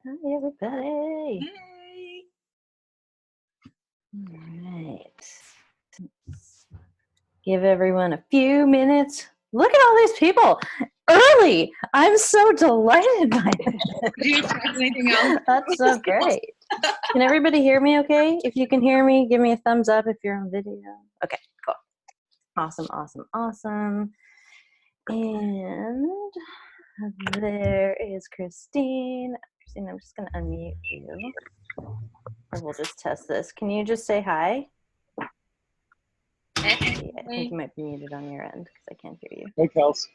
Hi, everybody. Hey. All right. Give everyone a few minutes. Look at all these people early. I'm so delighted by this. Do you expect anything else? That's so great. Can everybody hear me okay? If you can hear me, give me a thumbs up if you're on video. Okay, cool. Awesome, awesome, awesome. And there is Christine. Christine, I'm just going to unmute you. Or we'll just test this. Can you just say hi? I think you might be muted on your end because I can't hear you. Hey, Kels.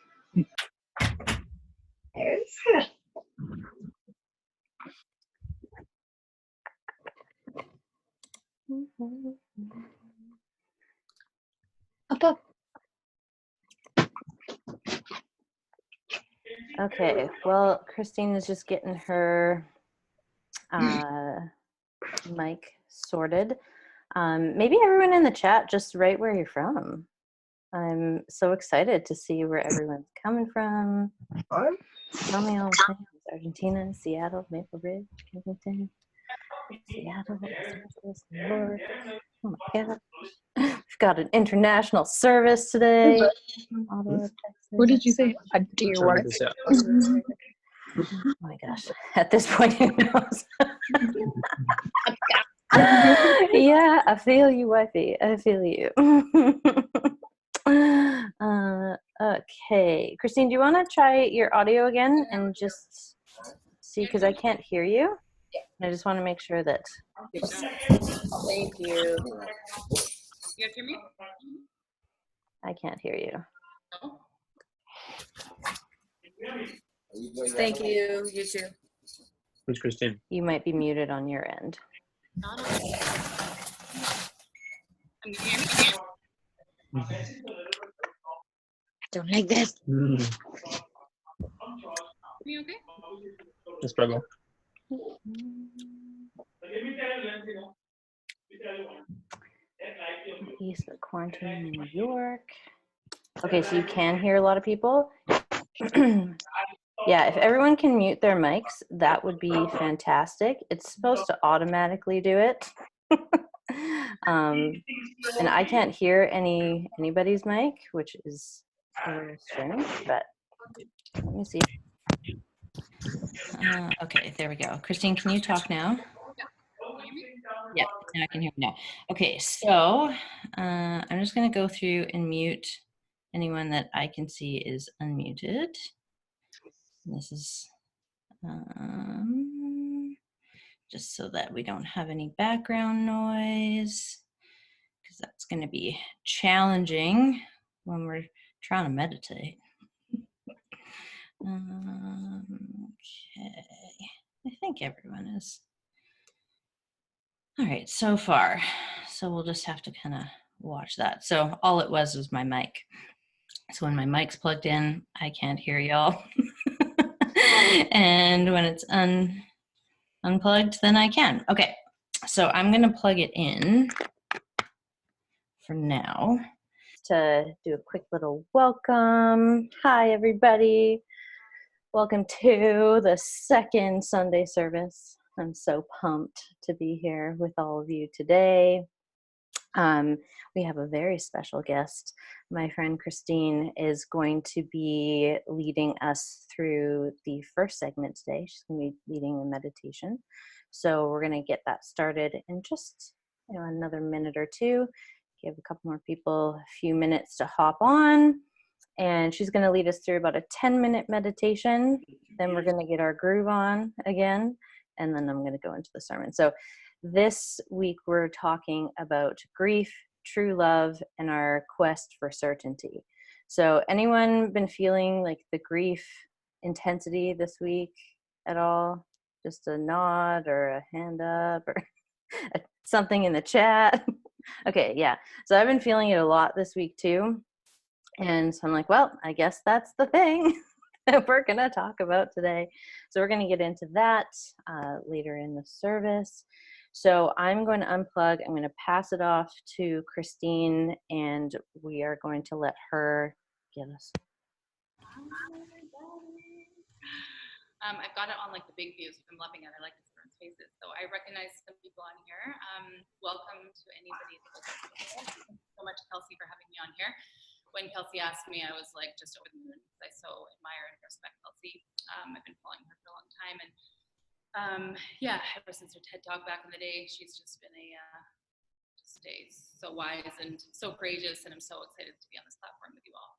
Up. Okay, well, Christine is just getting her mic sorted. Maybe everyone in the chat, just write where you're from. I'm so excited to see where everyone's coming from. Tell me all the things. Argentina, Seattle, Maple Ridge, Kensington, Seattle, Los Angeles, New York. Oh my God. We've got an international service today. Ottawa, Texas. What did you say? Do your work. Oh my gosh. At this point, who knows? Yeah, I feel you, wifey. I feel you. Okay. Christine, do you want to try your audio again and just see? Because I can't hear you. I just want to make sure that. Thank you. You guys hear me? I can't hear you. Thank you. You too. Who's Christine? You might be muted on your end. Don't like this. Me okay? No struggle. East of quarantine in New York. Okay, so you can hear a lot of people. Yeah, if everyone can mute their mics, that would be fantastic. It's supposed to automatically do it. And I can't hear anybody's mic, which is a little strange, but let me see. Okay, there we go. Christine, can you talk now? Yeah, now I can hear you now. Okay, so I'm just going to go through and mute anyone that I can see is unmuted. This is just so that we don't have any background noise, because that's going to be challenging when we're trying to meditate. Okay, I think everyone is. All right, so far. So we'll just have to kind of watch that. So all it was my mic. So when my mic's plugged in, I can't hear y'all. And when it's unplugged, then I can. Okay, so I'm going to plug it in for now to do a quick little welcome. Hi, everybody. Welcome to the second Sunday service. I'm so pumped to be here with all of you today. We have a very special guest. My friend Christine is going to be leading us through the first segment today. She's going to be leading a meditation. So we're going to get that started in just another minute or two. Give a couple more people a few minutes to hop on. And she's going to lead us through about a 10-minute meditation. Then we're going to get our groove on again. And then I'm going to go into the sermon. So this week we're talking about grief, true love, and our quest for certainty. So anyone been feeling like the grief intensity this week at all? Just a nod or a hand up or something in the chat? Okay, yeah. So I've been feeling it a lot this week too. And so I'm like, well, I guess that's the thing that we're going to talk about today. So we're going to get into that later in the service. So I'm going to unplug. I'm going to pass it off to Christine, and we are going to let her get us. I've got it on like the big views. I'm loving it. I like everyone's faces. So I recognize some people on here. Welcome to anybody that is here. Thank you so much, Kelsey, for having me on here. When Kelsey asked me, I was like just over the moon because I so admire and respect Kelsey. I've been following her for a long time, and yeah, ever since her TED Talk back in the day, she's just been stays so wise and so courageous, and I'm so excited to be on this platform with you all.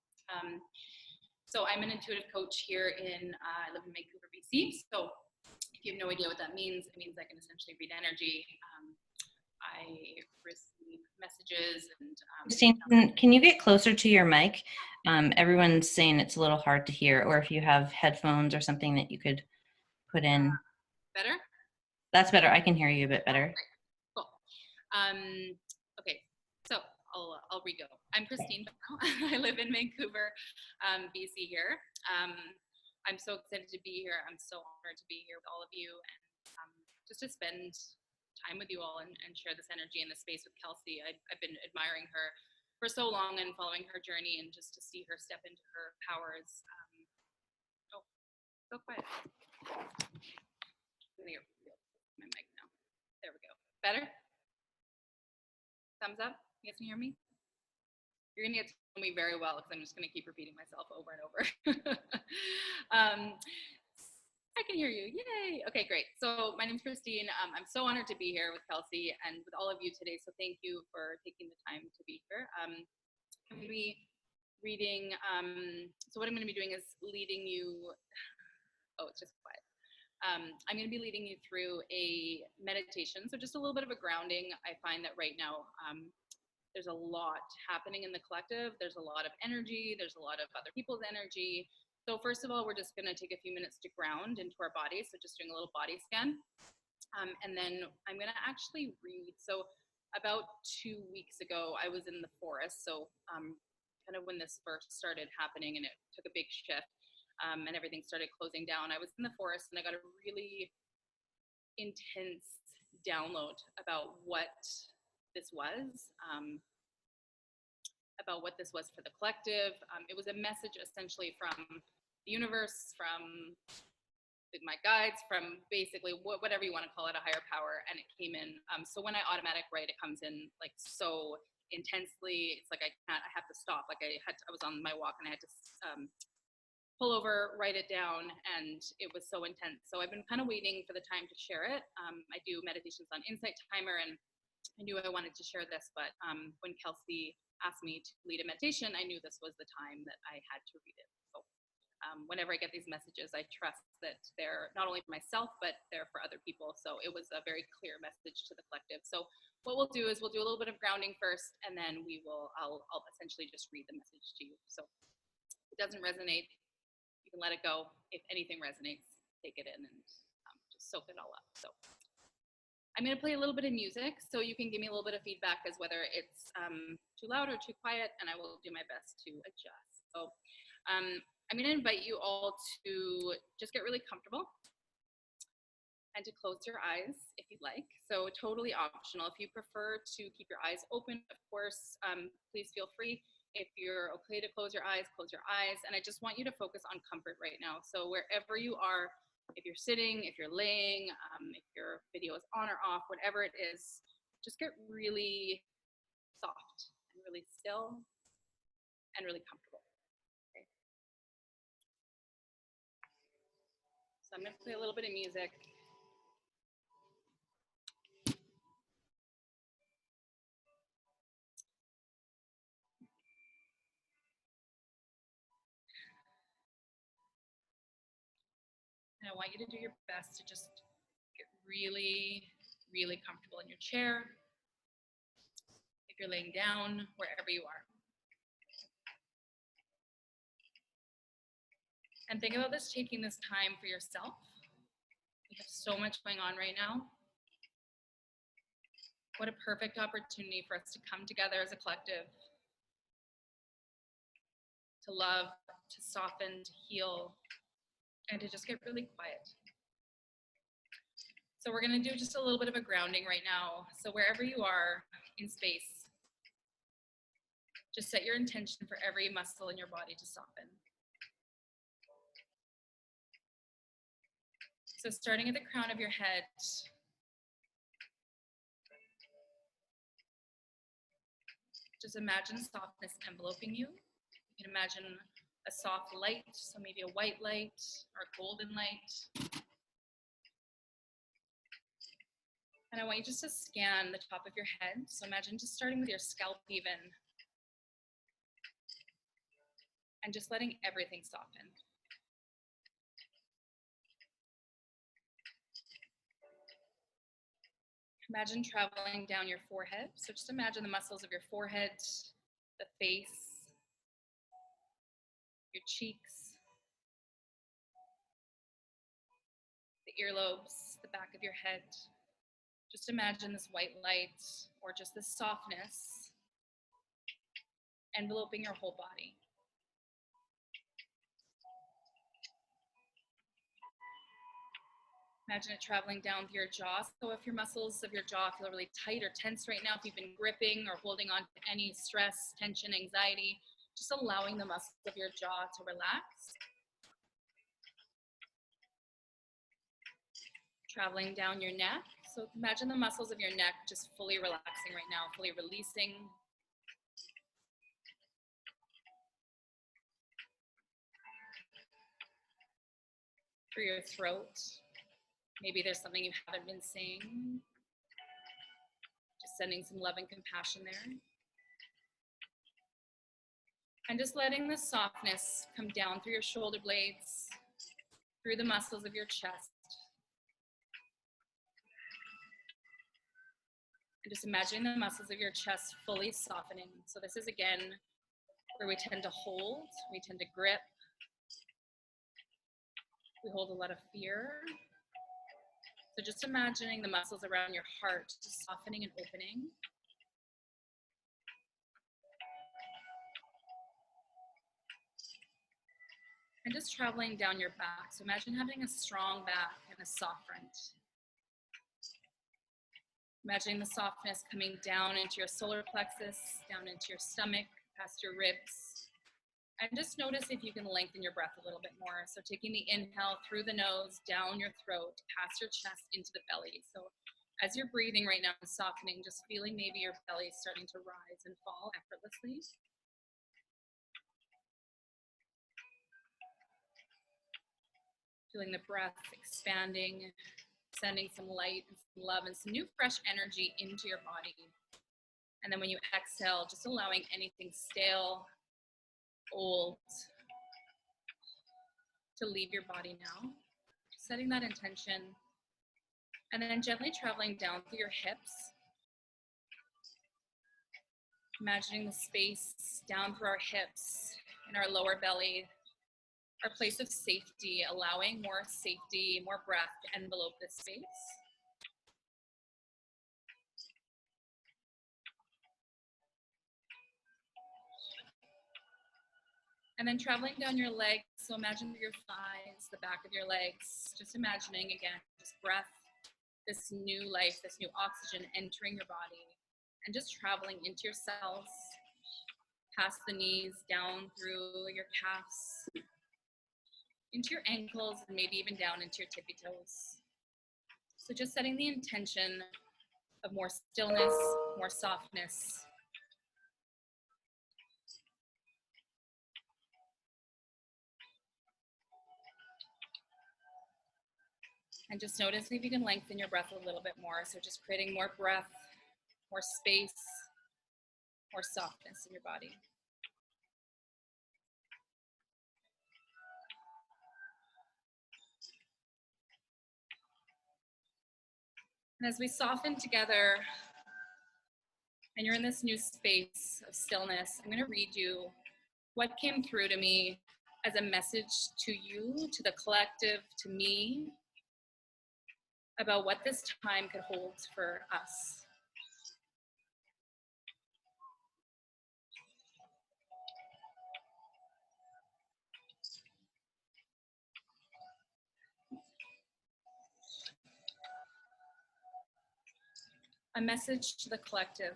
So I'm an intuitive coach here I live in Vancouver, BC. So if you have no idea what that means, it means I can essentially read energy. I receive messages and. Christine, can you get closer to your mic? Everyone's saying it's a little hard to hear, or if you have headphones or something that you could put in. Better? That's better. I can hear you a bit better. Cool. Okay, so I'll re-go. I'm Christine Banno. I live in Vancouver, BC here. I'm so excited to be here. I'm so honored to be here with all of you and just to spend time with you all and share this energy in the space with Kelsey. I've been admiring her for so long and following her journey, and just to see her step into her powers. Oh, so quiet. I'm gonna get my mic now. There we go. Better? Thumbs up? You guys can hear me? You're gonna get to know me very well because I'm just gonna keep repeating myself over and over. I can hear you, yay. Okay, great. So my name's Christine. I'm so honored to be here with Kelsey and with all of you today. So thank you for taking the time to be here. I'm gonna be reading, so what I'm gonna be doing is leading you, oh, it's just quiet. I'm going to be leading you through a meditation. So just a little bit of a grounding. I find that right now there's a lot happening in the collective. There's a lot of energy. There's a lot of other people's energy. So first of all, we're just going to take a few minutes to ground into our body. So just doing a little body scan. And then I'm going to actually read. So about 2 weeks ago, I was in the forest. So kind of when this first started happening and it took a big shift. And everything started closing down. I was in the forest and I got a really intense download about what this was, for the collective. It was a message essentially from the universe, from my guides, from basically whatever you want to call it, a higher power, and it came in. So when I automatic write, it comes in like so intensely. It's like I have to stop. Like I was on my walk and I had to pull over, write it down, and it was so intense. So I've been kind of waiting for the time to share it. I do meditations on Insight Timer, and I knew I wanted to share this, but when Kelsey asked me to lead a meditation, I knew this was the time that I had to read it. So whenever I get these messages, I trust that they're not only for myself, but they're for other people. So it was a very clear message to the collective. So what we'll do is we'll do a little bit of grounding first, and then I'll essentially just read the message to you. So if it doesn't resonate, you can let it go. If anything resonates, take it in and just soak it all up. So I'm going to play a little bit of music so you can give me a little bit of feedback as whether it's too loud or too quiet, and I will do my best to adjust. So I'm going to invite you all to just get really comfortable and to close your eyes if you'd like. So totally optional. If you prefer to keep your eyes open, of course, please feel free. If you're okay to close your eyes, close your eyes. And I just want you to focus on comfort right now. So wherever you are, if you're sitting, if you're laying, if your video is on or off, whatever it is, just get really soft and really still and really comfortable. Okay. So I'm going to play a little bit of music. And I want you to do your best to just get really, really comfortable in your chair. If you're laying down, wherever you are. And think about this, taking this time for yourself. We have so much going on right now. What a perfect opportunity for us to come together as a collective, to love, to soften, to heal, and to just get really quiet. So we're going to do just a little bit of a grounding right now. So wherever you are in space, just set your intention for every muscle in your body to soften. So starting at the crown of your head, just imagine softness enveloping you. You can imagine a soft light, so maybe a white light or a golden light. And I want you just to scan the top of your head. So imagine just starting with your scalp even. And just letting everything soften. Imagine traveling down your forehead. So just imagine the muscles of your forehead, the face, your cheeks, the earlobes, the back of your head. Just imagine this white light or just this softness enveloping your whole body. Imagine it traveling down to your jaw. So if your muscles of your jaw feel really tight or tense right now, if you've been gripping or holding on to any stress, tension, anxiety, just allowing the muscles of your jaw to relax. Traveling down your neck. So imagine the muscles of your neck just fully relaxing right now, fully releasing. Through your throat. Maybe there's something you haven't been saying. Just sending some love and compassion there. And just letting the softness come down through your shoulder blades, through the muscles of your chest. And just imagining the muscles of your chest fully softening. So this is again where we tend to hold, we tend to grip. We hold a lot of fear. So just imagining the muscles around your heart just softening and opening. And just traveling down your back. So imagine having a strong back and a soft front. Imagining the softness coming down into your solar plexus, down into your stomach, past your ribs. And just notice if you can lengthen your breath a little bit more. So taking the inhale through the nose, down your throat, past your chest, into the belly. So as you're breathing right now and softening, just feeling maybe your belly starting to rise and fall effortlessly. Feeling the breath expanding, sending some light and some love and some new fresh energy into your body. And then when you exhale, just allowing anything stale, old, to leave your body now. Setting that intention. And then gently traveling down through your hips. Imagining the space down through our hips and our lower belly, our place of safety, allowing more safety, more breath to envelope this space. And then traveling down your legs, so imagine your thighs, the back of your legs, just imagining again, just breath, this new life, this new oxygen entering your body, and just traveling into your cells, past the knees, down through your calves, into your ankles, and maybe even down into your tippy toes. So just setting the intention of more stillness, more softness. And just notice if you can lengthen your breath a little bit more. So just creating more breath, more space, more softness in your body. And as we soften together, and you're in this new space of stillness, I'm going to read you what came through to me as a message to you, to the collective, to me, about what this time could hold for us. A message to the collective.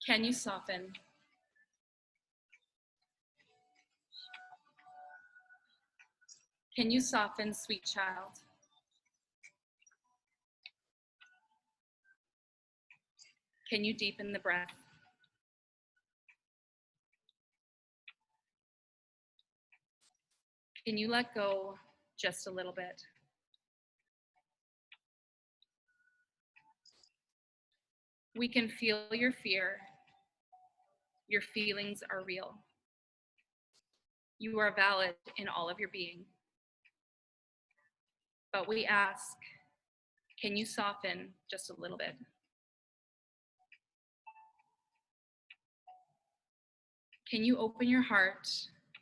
Can you soften? Can you soften, sweet child? Can you deepen the breath? Can you let go just a little bit? We can feel your fear. Your feelings are real. You are valid in all of your being. But we ask, can you soften just a little bit? Can you open your heart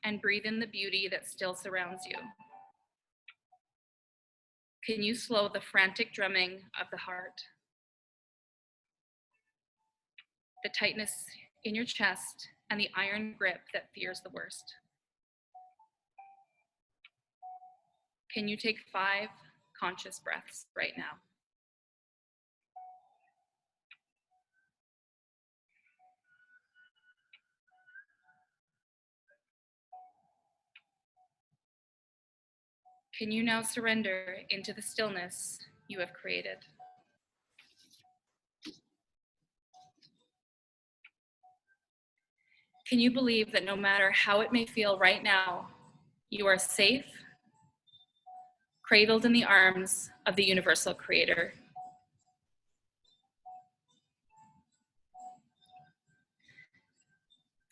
and breathe in the beauty that still surrounds you? Can you slow the frantic drumming of the heart? The tightness in your chest and the iron grip that fears the worst? Can you take 5 conscious breaths right now? Can you now surrender into the stillness you have created? Can you believe that no matter how it may feel right now, you are safe, cradled in the arms of the universal creator?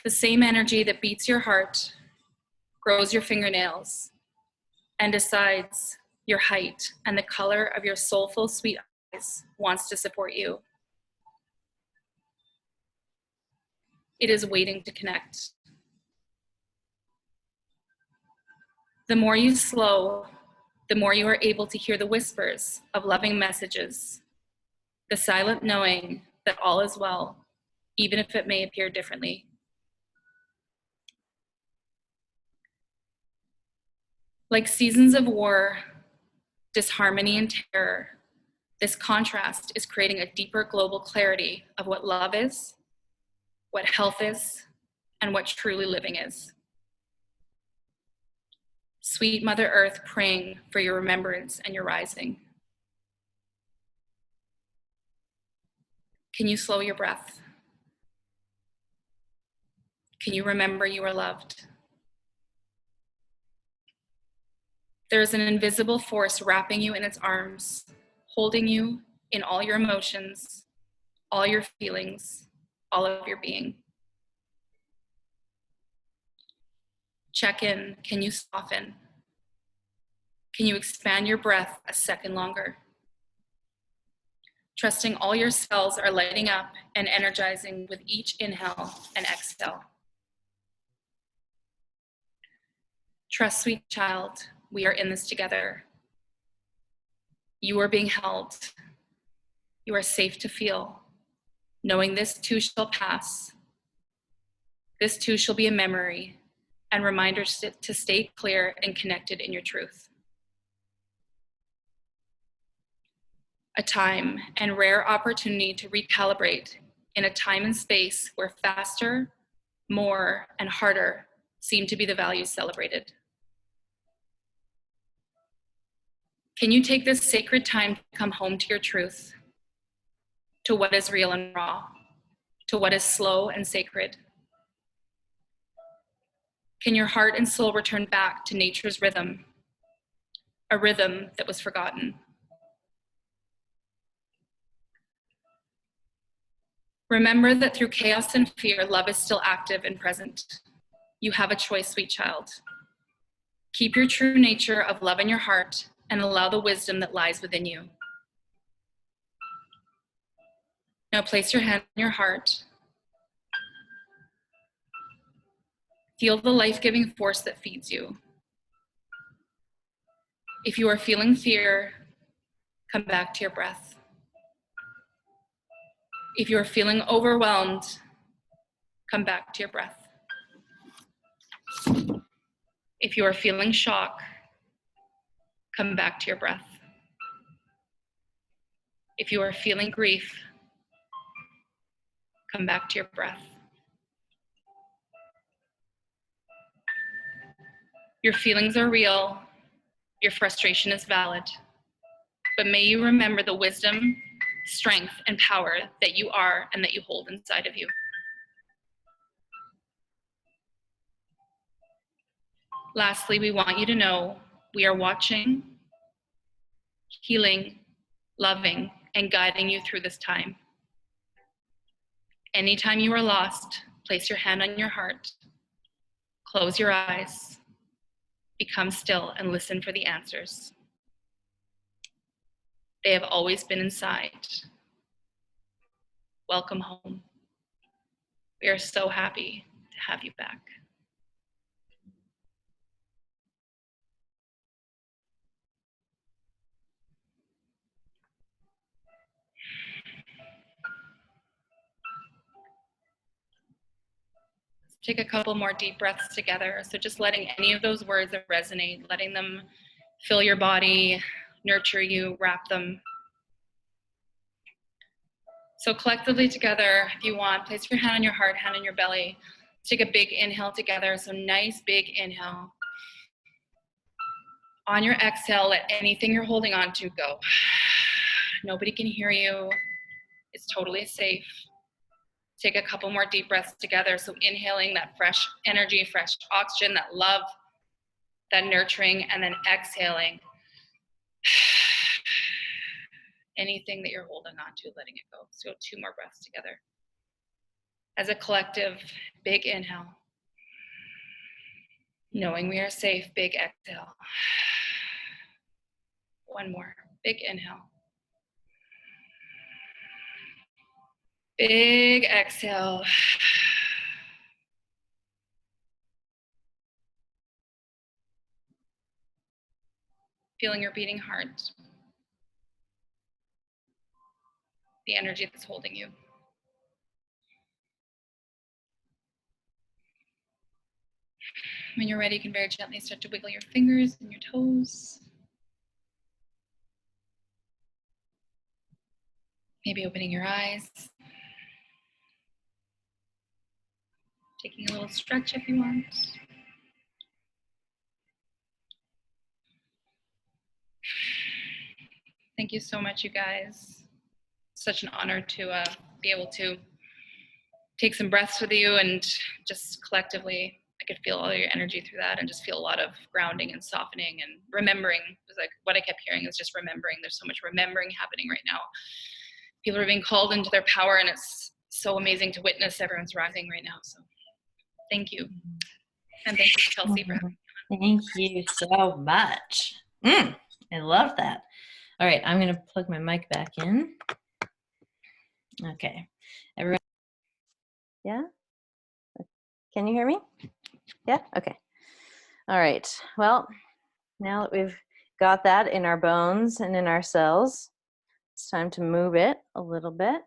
The same energy that beats your heart, grows your fingernails, and decides your height and the color of your soulful, sweet eyes wants to support you. It is waiting to connect. The more you slow, the more you are able to hear the whispers of loving messages, the silent knowing that all is well, even if it may appear differently. Like seasons of war, disharmony, and terror, this contrast is creating a deeper global clarity of what love is, what health is, and what truly living is. Sweet Mother Earth, praying for your remembrance and your rising. Can you slow your breath? Can you remember you are loved? There is an invisible force wrapping you in its arms, holding you in all your emotions, all your feelings, all of your being. Check in. Can you soften? Can you expand your breath a second longer? Trusting all your cells are lighting up and energizing with each inhale and exhale. Trust, sweet child, we are in this together. You are being held. You are safe to feel, knowing this too shall pass. This too shall be a memory and reminders to stay clear and connected in your truth. A time and rare opportunity to recalibrate in a time and space where faster, more, and harder seem to be the values celebrated. Can you take this sacred time to come home to your truth, to what is real and raw, to what is slow and sacred? Can your heart and soul return back to nature's rhythm, a rhythm that was forgotten? Remember that through chaos and fear, love is still active and present. You have a choice, sweet child. Keep your true nature of love in your heart and allow the wisdom that lies within you. Now place your hand on your heart. Feel the life-giving force that feeds you. If you are feeling fear, come back to your breath. If you are feeling overwhelmed, come back to your breath. If you are feeling shock, come back to your breath. If you are feeling grief, come back to your breath. Your feelings are real, Your frustration is valid, but may you remember the wisdom, strength, and power that you are and that you hold inside of you. Lastly, we want you to know we are watching, healing, loving, and guiding you through this time. Anytime you are lost, place your hand on your heart, close your eyes, become still, and listen for the answers. They have always been inside. Welcome home. We are so happy to have you back. Take a couple more deep breaths together. So just letting any of those words that resonate, letting them fill your body, nurture you, wrap them. So collectively together, if you want, place your hand on your heart, hand on your belly. Take a big inhale together. So nice big inhale. On your exhale, let anything you're holding on to go. Nobody can hear you. It's totally safe. Take a couple more deep breaths together. So inhaling that fresh energy, fresh oxygen, that love, that nurturing, and then exhaling anything that you're holding on to, letting it go. So 2 more breaths together. As a collective, big inhale. Knowing we are safe, big exhale. 1 more, big inhale. Big exhale. Feeling your beating heart. The energy that's holding you. When you're ready, you can very gently start to wiggle your fingers and your toes. Maybe opening your eyes. Taking a little stretch if you want. Thank you so much, you guys. Such an honor to be able to take some breaths with you, and just collectively, I could feel all your energy through that, and just feel a lot of grounding and softening and remembering. It was like what I kept hearing is just remembering. There's so much remembering happening right now. People are being called into their power, and it's so amazing to witness. Everyone's rising right now. So thank you. And thank you, Kelsey, for having me. Thank you so much. I love that. All right, I'm going to plug my mic back in. Okay. Everyone, yeah? Can you hear me? Yeah? Okay. All right. Well, now that we've got that in our bones and in our cells, it's time to move it a little bit.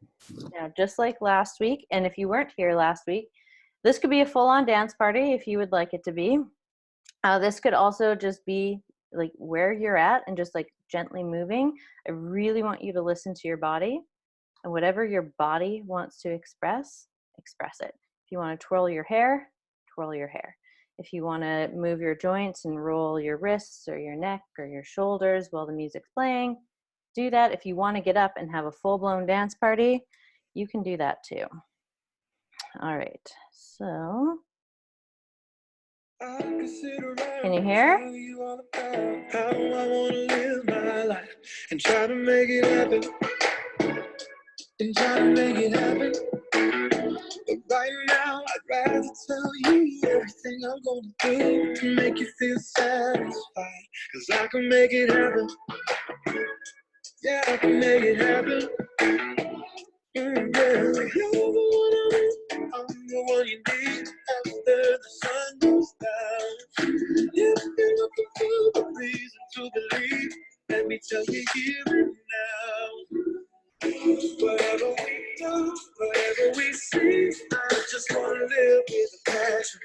Now, just like last week, and if you weren't here last week, this could be a full-on dance party if you would like it to be. This could also just be like where you're at and just like gently moving. I really want you to listen to your body, and whatever your body wants to express, express it. If you want to twirl your hair, twirl your hair. If you want to move your joints and roll your wrists or your neck or your shoulders while the music's playing, do that. If you want to get up and have a full-blown dance party, you can do that too. All right, so can you hear? How I want to live my life and try to make it happen. And try to make it happen. But right now, I'd rather tell you everything I'm gonna do to make you feel satisfied. 'Cause I can make it happen. Yeah, I can make it happen. Yeah. You're the one I need. I'm the one you need after the sun goes down. If you're looking for a reason to believe, let me tell you here and now. Whatever we do, whatever we see, I just want to live with a passion.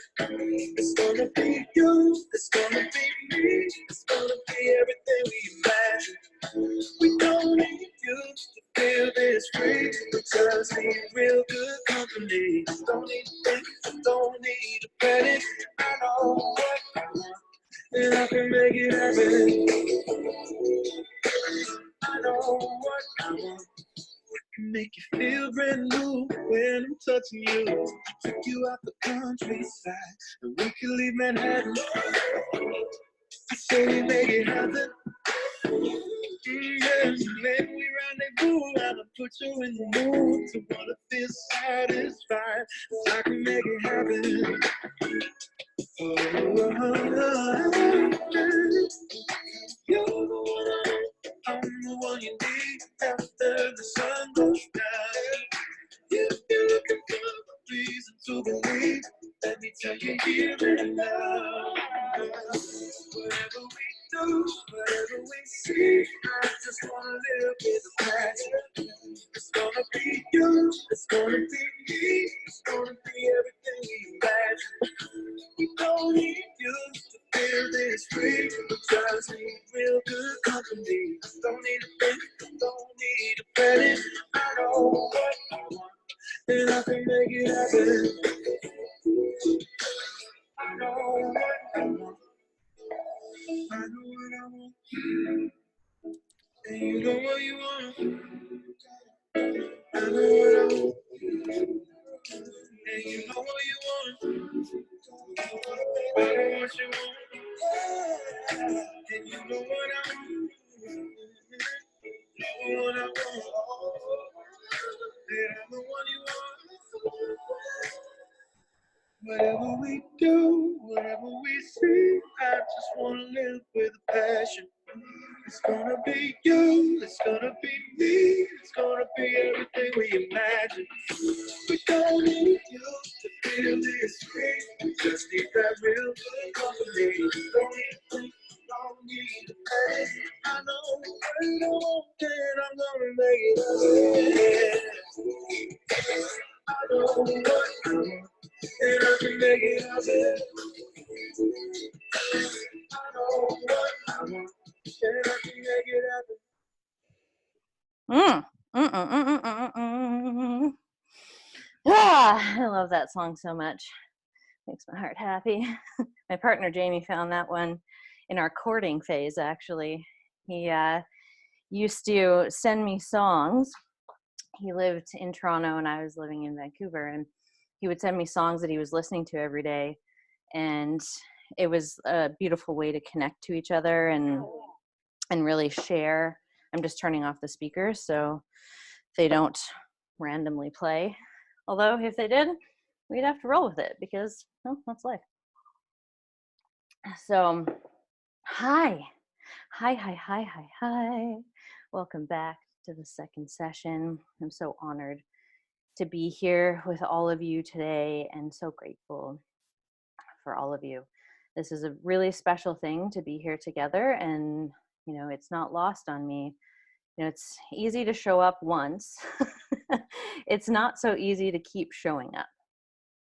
It's gonna be you, it's gonna be me, it's gonna be everything we imagine. We don't need you to feel this free, we just need real good company. Don't need to think, don't need to panic. I know what I want, and I can make it happen. I know what I want. Can make you feel brand new when I'm touching you. Took you out the countryside, and we can leave Manhattan. I say we make it happen. Yeah, then we rendezvous. I'ma put you in the mood to wanna feel satisfied. I can make it happen. You're the one I'm the one you need after the sun goes down. If you're looking for a reason to believe, let me tell you here and now. Whatever we do, whatever we see, I just wanna live with a passion. It's gonna be you, it's gonna be me, it's gonna be everything we imagine. We don't need you to feel this free, we just need real good company. Don't need a thing, don't need a credit. I know what I want, and I can make it happen. I know what I want. I know what I want, and you know what you want. I know what I want, and you know what you want. I know what you want, and you know what I want. You know what I want, and I'm the one you want. Whatever we do, whatever we see, I just wanna live with a passion. It's gonna be you, it's gonna be me, it's gonna be everything we imagine. We don't need you to feel this free, we just need that real good company. Don't need a pain. I know what I want, and I'm gonna make it happen. I know what I want, and I can make it happen. I know what I want, and I can make it happen. Ah, I love that song so much. Makes my heart happy. My partner Jamie found that one in our courting phase, actually. He used to send me songs. He lived in Toronto and I was living in Vancouver, and he would send me songs that he was listening to every day, and it was a beautiful way to connect to each other and really share. I'm just turning off the speakers so they don't randomly play. Although if they did, we'd have to roll with it because, well, that's life. So, hi. Welcome back to the second session. I'm so honored to be here with all of you today and so grateful for all of you. This is a really special thing to be here together, and it's not lost on me. It's easy to show up once. It's not so easy to keep showing up,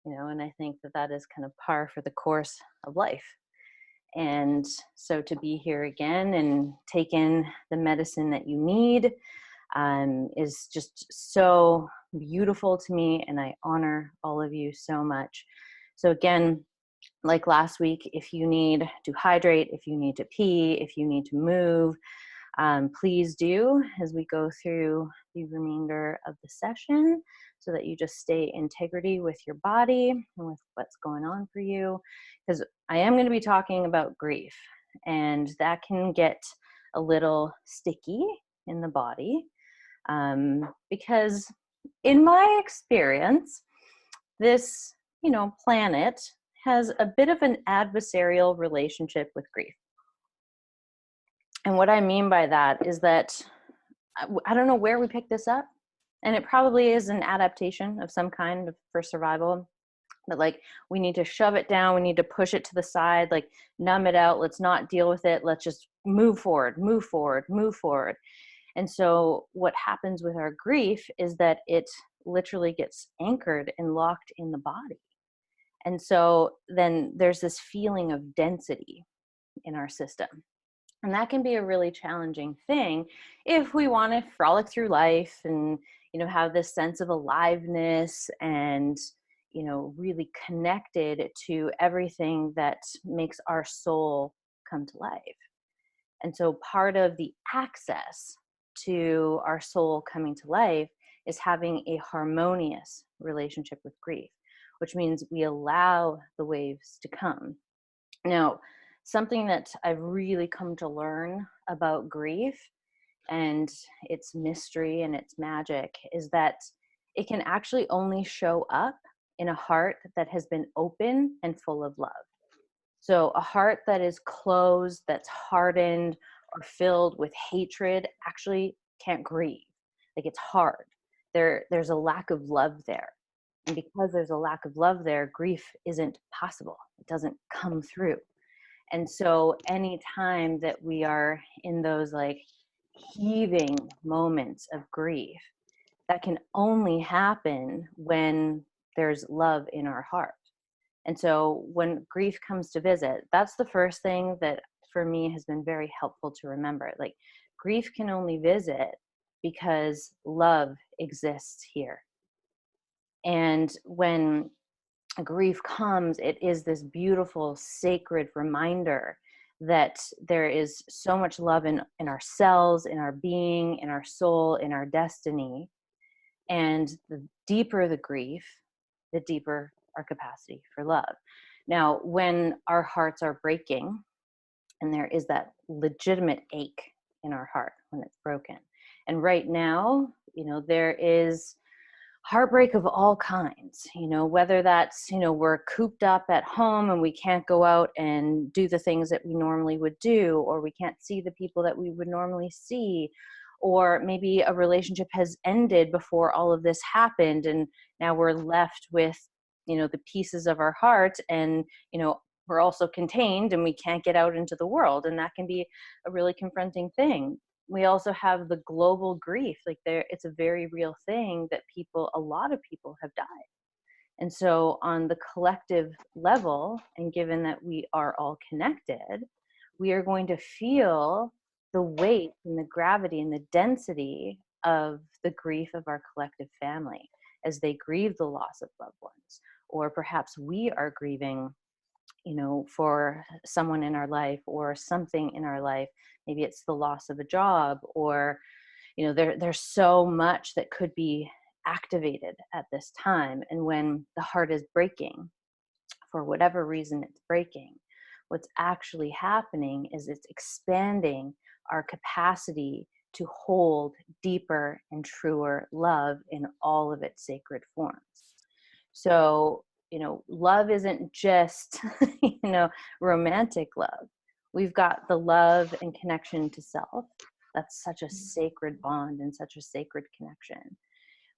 and I think that is kind of par for the course of life. And so to be here again and take in the medicine that you need is just so beautiful to me, and I honor all of you so much. So again, like last week, if you need to hydrate, if you need to pee, if you need to move, please do as we go through the remainder of the session, so that you just stay in integrity with your body and with what's going on for you. Because I am going to be talking about grief, and that can get a little sticky in the body because in my experience, this planet has a bit of an adversarial relationship with grief. And what I mean by that is that I don't know where we picked this up, and it probably is an adaptation of some kind for survival, but like we need to shove it down, we need to push it to the side, like numb it out, let's not deal with it, let's just move forward. And so what happens with our grief is that it literally gets anchored and locked in the body. And so then there's this feeling of density in our system. And that can be a really challenging thing if we want to frolic through life and, have this sense of aliveness and, really connected to everything that makes our soul come to life. And so part of the access to our soul coming to life is having a harmonious relationship with grief, which means we allow the waves to come. Now, something that I've really come to learn about grief and its mystery and its magic is that it can actually only show up in a heart that has been open and full of love. So a heart that is closed, that's hardened or filled with hatred actually can't grieve. Like, it's hard. There's a lack of love there. And because there's a lack of love there, grief isn't possible. It doesn't come through. And so anytime that we are in those like heaving moments of grief, that can only happen when there's love in our heart. And so when grief comes to visit, that's the first thing that for me has been very helpful to remember. Like, grief can only visit because love exists here. And when grief comes, it is this beautiful, sacred reminder that there is so much love in ourselves, in our being, in our soul, in our destiny. And the deeper the grief, the deeper our capacity for love. Now, when our hearts are breaking, and there is that legitimate ache in our heart when it's broken. And right now, there is heartbreak of all kinds, whether that's, we're cooped up at home and we can't go out and do the things that we normally would do, or we can't see the people that we would normally see, or maybe a relationship has ended before all of this happened and now we're left with, the pieces of our heart, and, we're also contained and we can't get out into the world, and that can be a really confronting thing. We also have the global grief. Like, it's a very real thing that a lot of people have died. And so on the collective level, and given that we are all connected, we are going to feel the weight and the gravity and the density of the grief of our collective family as they grieve the loss of loved ones. Or perhaps we are grieving, for someone in our life or something in our life. Maybe it's the loss of a job, or, there's so much that could be activated at this time. And when the heart is breaking, for whatever reason it's breaking, what's actually happening is it's expanding our capacity to hold deeper and truer love in all of its sacred forms. So, love isn't just, romantic love. We've got the love and connection to self. That's such a sacred bond and such a sacred connection.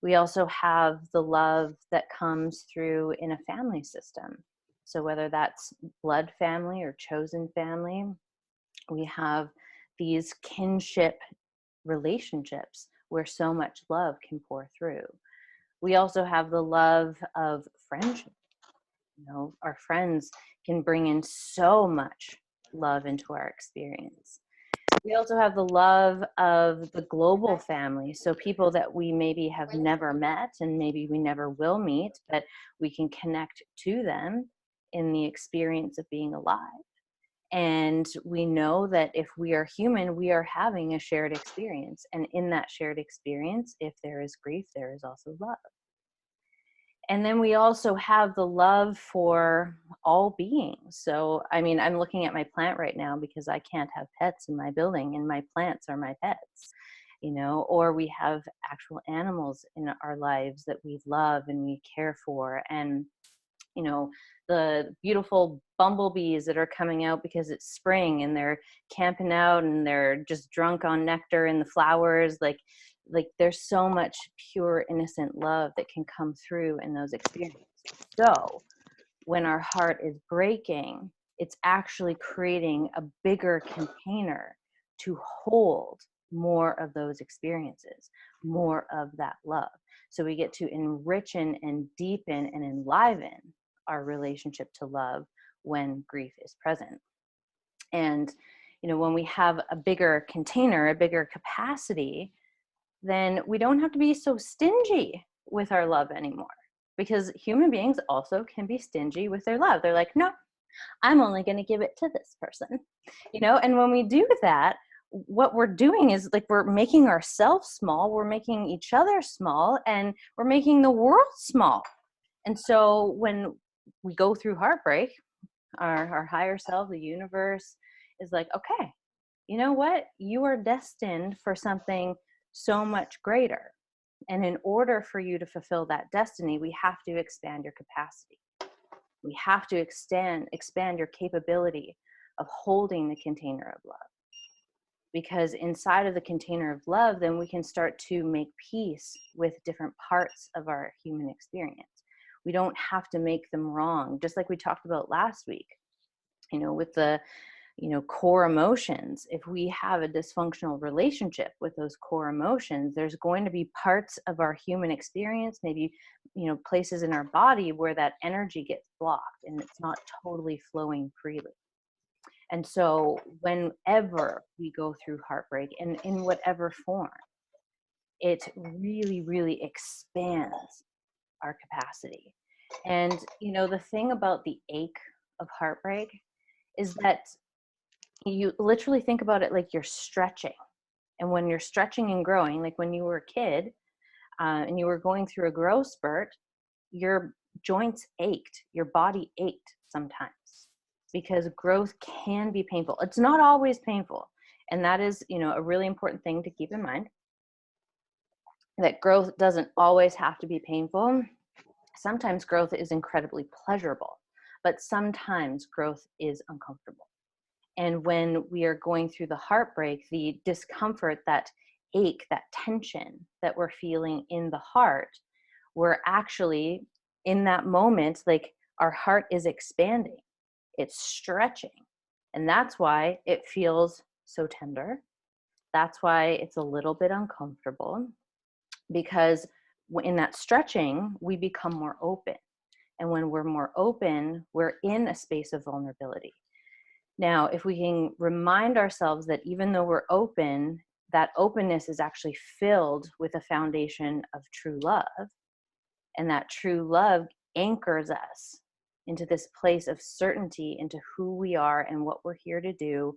We also have the love that comes through in a family system. So whether that's blood family or chosen family, we have these kinship relationships where so much love can pour through. We also have the love of friendship. Our friends can bring in so much love into our experience. We also have the love of the global family. So people that we maybe have never met and maybe we never will meet, but we can connect to them in the experience of being alive. And we know that if we are human, we are having a shared experience. And in that shared experience, if there is grief, there is also love. And then we also have the love for all beings. So, I'm looking at my plant right now because I can't have pets in my building, and my plants are my pets, or we have actual animals in our lives that we love and we care for. And, the beautiful bumblebees that are coming out because it's spring and they're camping out and they're just drunk on nectar and the flowers, like there's so much pure, innocent love that can come through in those experiences. So when our heart is breaking, it's actually creating a bigger container to hold more of those experiences, more of that love. So we get to enrich and deepen and enliven our relationship to love when grief is present. And, when we have a bigger container, a bigger capacity, then we don't have to be so stingy with our love anymore, because human beings also can be stingy with their love. They're like, no, I'm only going to give it to this person, you know? And when we do that, what we're doing is like, we're making ourselves small, we're making each other small, and we're making the world small. And so when we go through heartbreak, our higher self, the universe, is like, okay, you know what? You are destined for something so much greater. And in order for you to fulfill that destiny, we have to expand your capacity. We have to expand your capability of holding the container of love. Because inside of the container of love, then we can start to make peace with different parts of our human experience. We don't have to make them wrong, just like we talked about last week, you know, with the, you know, core emotions. If we have a dysfunctional relationship with those core emotions, there's going to be parts of our human experience, maybe, you know, places in our body where that energy gets blocked and it's not totally flowing freely. And so whenever we go through heartbreak, and in whatever form, it really, really expands our capacity. And, you know, the thing about the ache of heartbreak is that you literally think about it like you're stretching. And when you're stretching and growing, like when you were a kid and you were going through a growth spurt, your joints ached, your body ached sometimes, because growth can be painful. It's not always painful. And that is, you know, a really important thing to keep in mind, that growth doesn't always have to be painful. Sometimes growth is incredibly pleasurable, but sometimes growth is uncomfortable. And when we are going through the heartbreak, the discomfort, that ache, that tension that we're feeling in the heart, we're actually in that moment, like our heart is expanding, it's stretching. And that's why it feels so tender. That's why it's a little bit uncomfortable, because in that stretching, we become more open. And when we're more open, we're in a space of vulnerability. Now, if we can remind ourselves that even though we're open, that openness is actually filled with a foundation of true love. And that true love anchors us into this place of certainty into who we are and what we're here to do,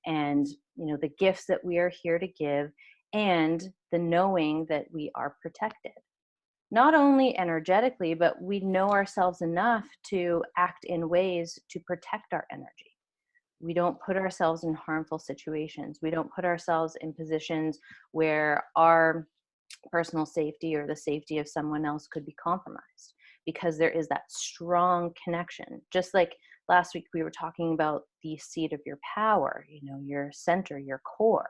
and, you know, the gifts that we are here to give, and the knowing that we are protected. Not only energetically, but we know ourselves enough to act in ways to protect our energy. We don't put ourselves in harmful situations. We don't put ourselves in positions where our personal safety or the safety of someone else could be compromised, because there is that strong connection. Just like last week we were talking about the seat of your power, you know, your center, your core.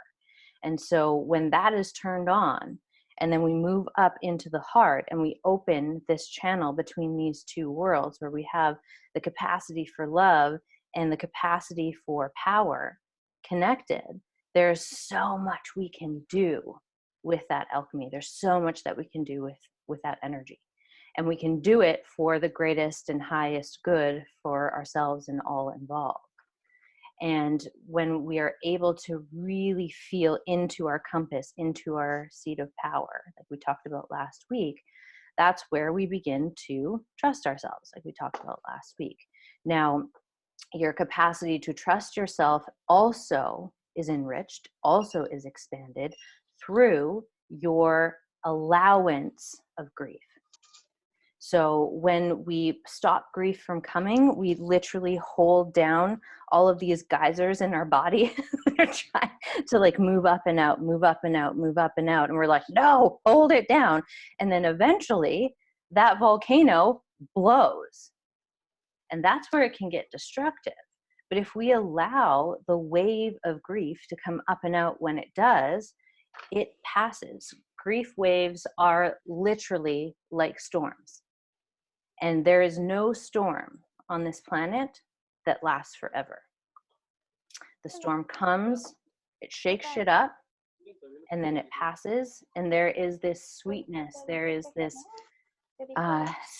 And so when that is turned on, and then we move up into the heart and we open this channel between these two worlds, where we have the capacity for love and the capacity for power connected, there's so much we can do with that alchemy. There's so much that we can do with that energy. And we can do it for the greatest and highest good for ourselves and all involved. And when we are able to really feel into our compass, into our seat of power, like we talked about last week, that's where we begin to trust ourselves, like we talked about last week. Now, your capacity to trust yourself also is enriched, also is expanded through your allowance of grief. So when we stop grief from coming, we literally hold down all of these geysers in our body. They're trying to like move up and out, move up and out, move up and out. And we're like, no, hold it down. And then eventually that volcano blows. And that's where it can get destructive. But if we allow the wave of grief to come up and out when it does, it passes. Grief waves are literally like storms. And there is no storm on this planet that lasts forever. The storm comes, it shakes shit up, and then it passes. And there is this sweetness, there is this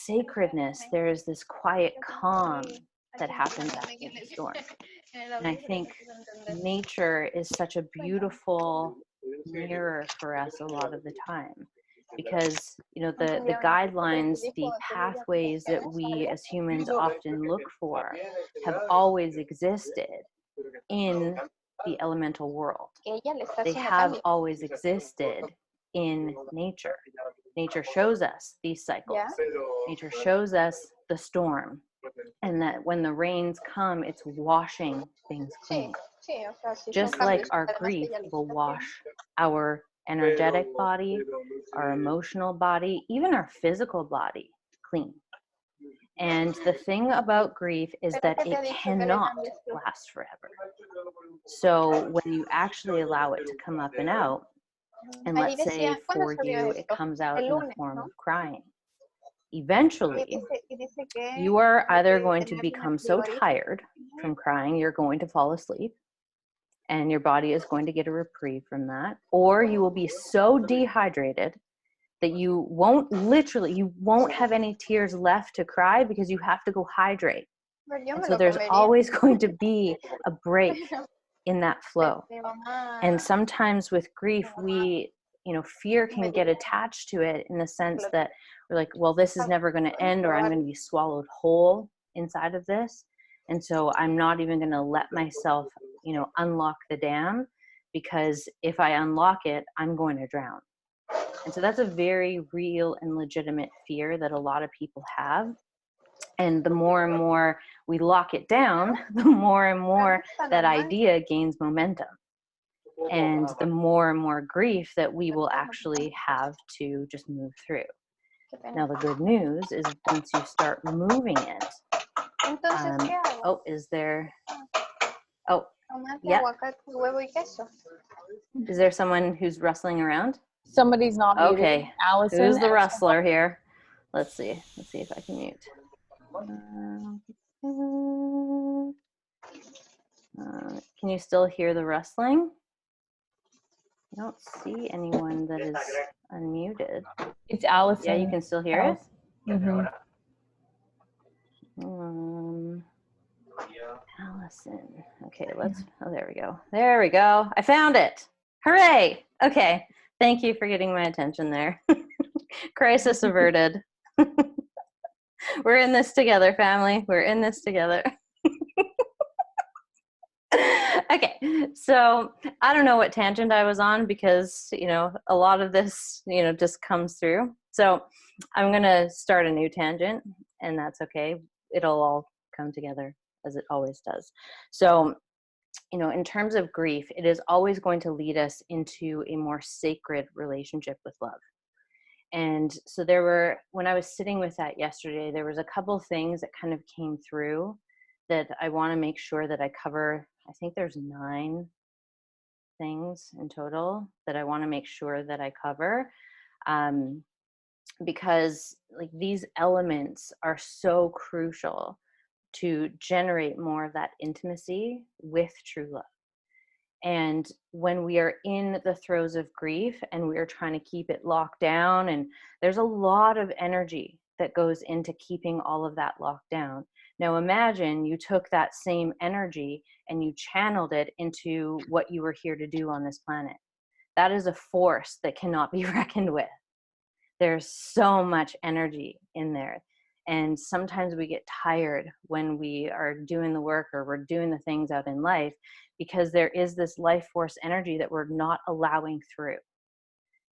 sacredness, there is this quiet calm that happens after the storm. And I think nature is such a beautiful mirror for us a lot of the time, because, you know, the guidelines, the pathways that we as humans often look for have always existed in the elemental world. They have always existed in nature. Nature shows us these cycles. Nature shows us the storm, and that when the rains come, it's washing things clean. Just like our grief will wash our energetic body, our emotional body, even our physical body clean. And the thing about grief is that it cannot last forever. So when you actually allow it to come up and out, and let's say for you, it comes out in the form of crying, eventually you are either going to become so tired from crying, you're going to fall asleep, and your body is going to get a reprieve from that, or you will be so dehydrated that you won't have any tears left to cry because you have to go hydrate. And so there's always going to be a break in that flow. And sometimes with grief, fear can get attached to it in the sense that we're like, well, this is never going to end, or I'm going to be swallowed whole inside of this. And so I'm not even going to let myself, unlock the dam, because if I unlock it, I'm going to drown. And so that's a very real and legitimate fear that a lot of people have. And the more and more we lock it down, the more and more that idea gains momentum. And the more and more grief that we will actually have to just move through. Now, the good news is once you start moving it, is there someone who's rustling around? Somebody's not muted. Okay. Allison. Who's the rustler here? Let's see if I can mute. Can you still hear the rustling? I don't see anyone that is unmuted. It's Allison. Yeah, you can still hear it? Mm-hmm. Allison. Okay, there we go. There we go. I found it. Hooray. Okay. Thank you for getting my attention there. Crisis averted. We're in this together, family. We're in this together. Okay, so I don't know what tangent I was on because, a lot of this, just comes through. So I'm going to start a new tangent, and that's okay. It'll all come together as it always does. So, in terms of grief, it is always going to lead us into a more sacred relationship with love. And so when I was sitting with that yesterday, there was a couple things that kind of came through that I want to make sure that I cover. I think there's 9 things in total that I want to make sure that I cover, because these elements are so crucial to generate more of that intimacy with true love. And when we are in the throes of grief and we are trying to keep it locked down, and there's a lot of energy that goes into keeping all of that locked down. Now imagine you took that same energy and you channeled it into what you were here to do on this planet. That is a force that cannot be reckoned with. There's so much energy in there. And sometimes we get tired when we are doing the work or we're doing the things out in life, because there is this life force energy that we're not allowing through.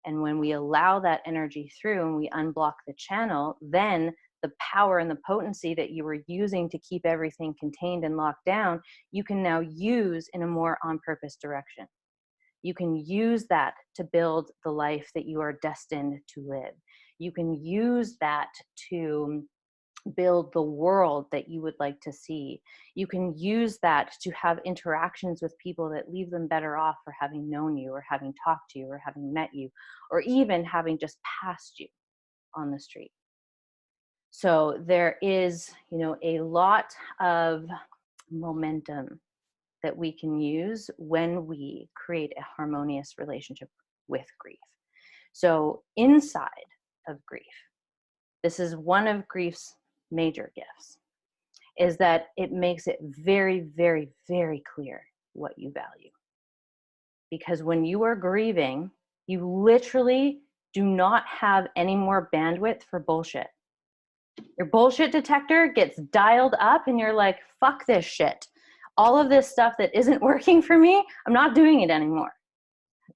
And when we allow that energy through and we unblock the channel, then the power and the potency that you were using to keep everything contained and locked down, you can now use in a more on-purpose direction. You can use that to build the life that you are destined to live. You can use that to build the world that you would like to see. You can use that to have interactions with people that leave them better off for having known you or having talked to you or having met you or even having just passed you on the street. So there is, a lot of momentum that we can use when we create a harmonious relationship with grief. So inside of grief, this is one of grief's major gifts, is that it makes it very, very, very clear what you value. Because when you are grieving, you literally do not have any more bandwidth for bullshit. Your bullshit detector gets dialed up and you're like, fuck this shit. All of this stuff that isn't working for me, I'm not doing it anymore.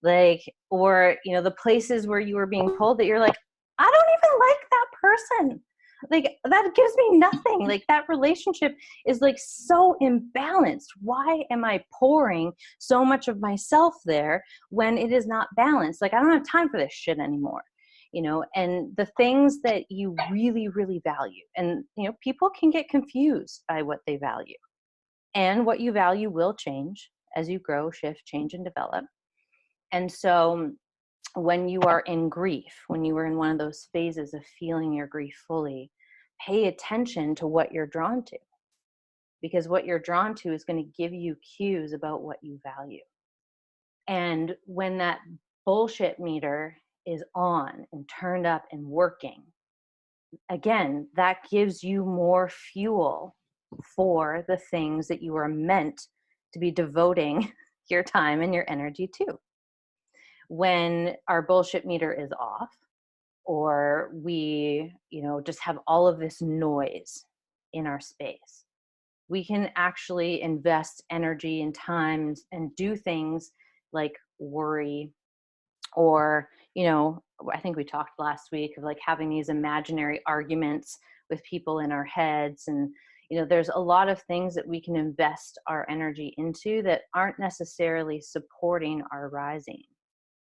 Like, or, you know, the places where you were being told that you're like, I don't even like that person. Like, that gives me nothing. Like, that relationship is like so imbalanced. Why am I pouring so much of myself there when it is not balanced? Like, I don't have time for this shit anymore. You know, and the things that you really, really value. And, you know, people can get confused by what they value. And what you value will change as you grow, shift, change, and develop. And so when you are in grief, when you are in one of those phases of feeling your grief fully, pay attention to what you're drawn to. Because what you're drawn to is going to give you cues about what you value. And when that bullshit meter is on and turned up and working, again, that gives you more fuel for the things that you are meant to be devoting your time and your energy to. When our bullshit meter is off, or we, you know, just have all of this noise in our space, we can actually invest energy and time and do things like worry, or, you know, I think we talked last week of like having these imaginary arguments with people in our heads. And, you know, there's a lot of things that we can invest our energy into that aren't necessarily supporting our rising.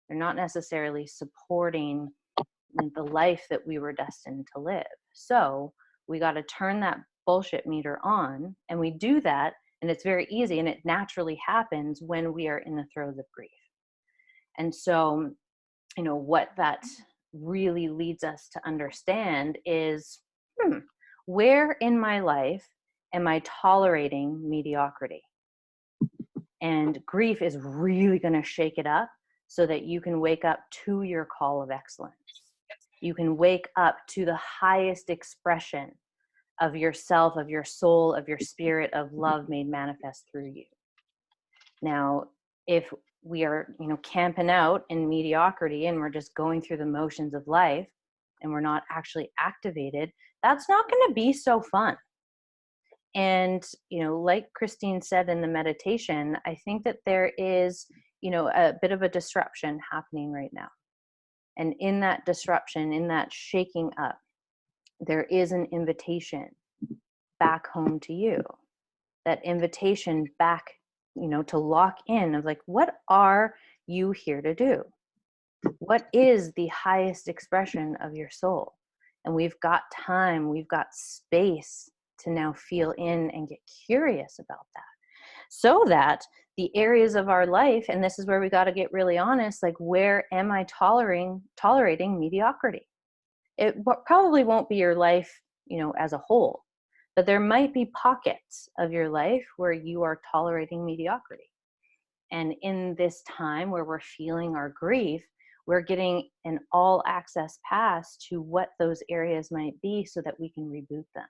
They're not necessarily supporting the life that we were destined to live. So we got to turn that bullshit meter on, and we do that, and it's very easy, and it naturally happens when we are in the throes of grief. And so, you know, what that really leads us to understand is, where in my life am I tolerating mediocrity? And grief is really going to shake it up so that you can wake up to your call of excellence. You can wake up to the highest expression of yourself, of your soul, of your spirit, of love made manifest through you. Now, if we are, you know, camping out in mediocrity and we're just going through the motions of life and we're not actually activated, that's not going to be so fun. And, you know, like Christine said in the meditation, I think that there is, you know, a bit of a disruption happening right now. And in that disruption, in that shaking up, there is an invitation back home to you. That invitation back, you know, to lock in of like, what are you here to do? What is the highest expression of your soul? And we've got time, we've got space to now feel in and get curious about that. So that the areas of our life, and this is where we got to get really honest, like, where am I tolerating mediocrity? It probably won't be your life, you know, as a whole, but there might be pockets of your life where you are tolerating mediocrity. And in this time where we're feeling our grief, we're getting an all access pass to what those areas might be so that we can reboot them,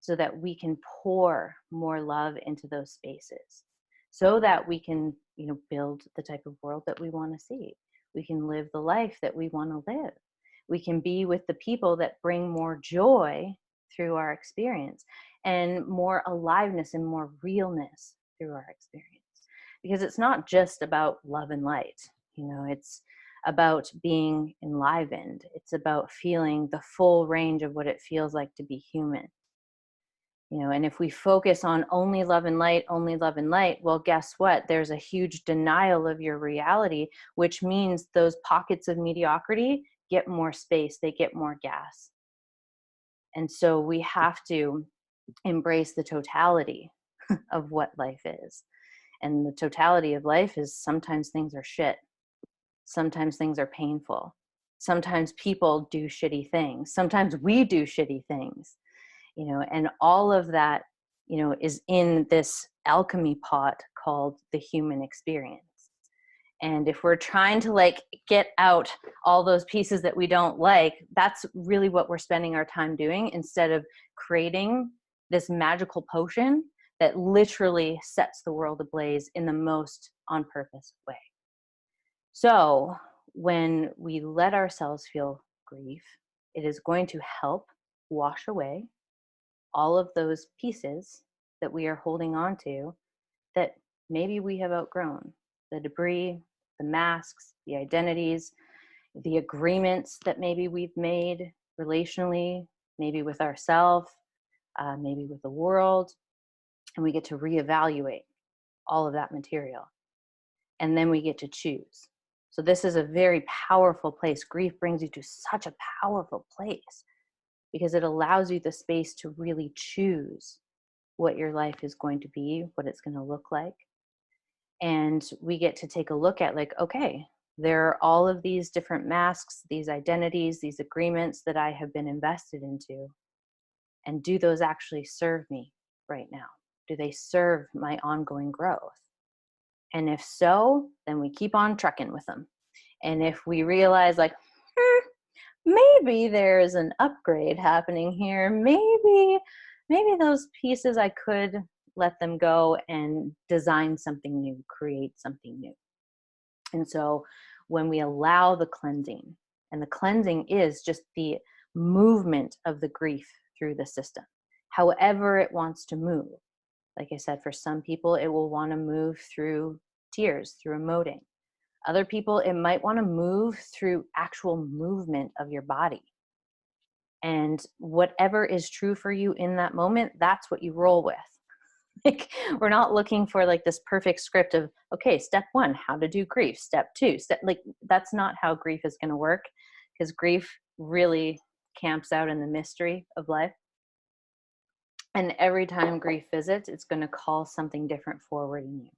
so that we can pour more love into those spaces, so that we can, you know, build the type of world that we want to see. We can live the life that we want to live. We can be with the people that bring more joy through our experience, and more aliveness and more realness through our experience. Because it's not just about love and light, you know, it's about being enlivened. It's about feeling the full range of what it feels like to be human. You know, and if we focus on only love and light, well, guess what? There's a huge denial of your reality, which means those pockets of mediocrity get more space, they get more gas. And so we have to embrace the totality of what life is. And the totality of life is sometimes things are shit. Sometimes things are painful. Sometimes people do shitty things. Sometimes we do shitty things, you know, and all of that, you know, is in this alchemy pot called the human experience. And if we're trying to like get out all those pieces that we don't like, that's really what we're spending our time doing, instead of creating this magical potion that literally sets the world ablaze in the most on purpose way. So when we let ourselves feel grief, it is going to help wash away all of those pieces that we are holding on to that maybe we have outgrown. The debris, the masks, the identities, the agreements that maybe we've made relationally, maybe with ourselves, maybe with the world, and we get to reevaluate all of that material. And then we get to choose. So this is a very powerful place. Grief brings you to such a powerful place because it allows you the space to really choose what your life is going to be, what it's going to look like. And we get to take a look at, like, okay, there are all of these different masks, these identities, these agreements that I have been invested into. And do those actually serve me right now? Do they serve my ongoing growth? And if so, then we keep on trucking with them. And if we realize, like, maybe there's an upgrade happening here, maybe those pieces, I could let them go and design something new, create something new. And so when we allow the cleansing, and the cleansing is just the movement of the grief through the system, however it wants to move. Like I said, for some people, it will want to move through tears, through emoting. Other people, it might want to move through actual movement of your body. And whatever is true for you in that moment, that's what you roll with. Like, we're not looking for like this perfect script of, okay, step 1, how to do grief. Step 2, like, that's not how grief is going to work, because grief really camps out in the mystery of life. And every time grief visits, it's going to call something different forward in you.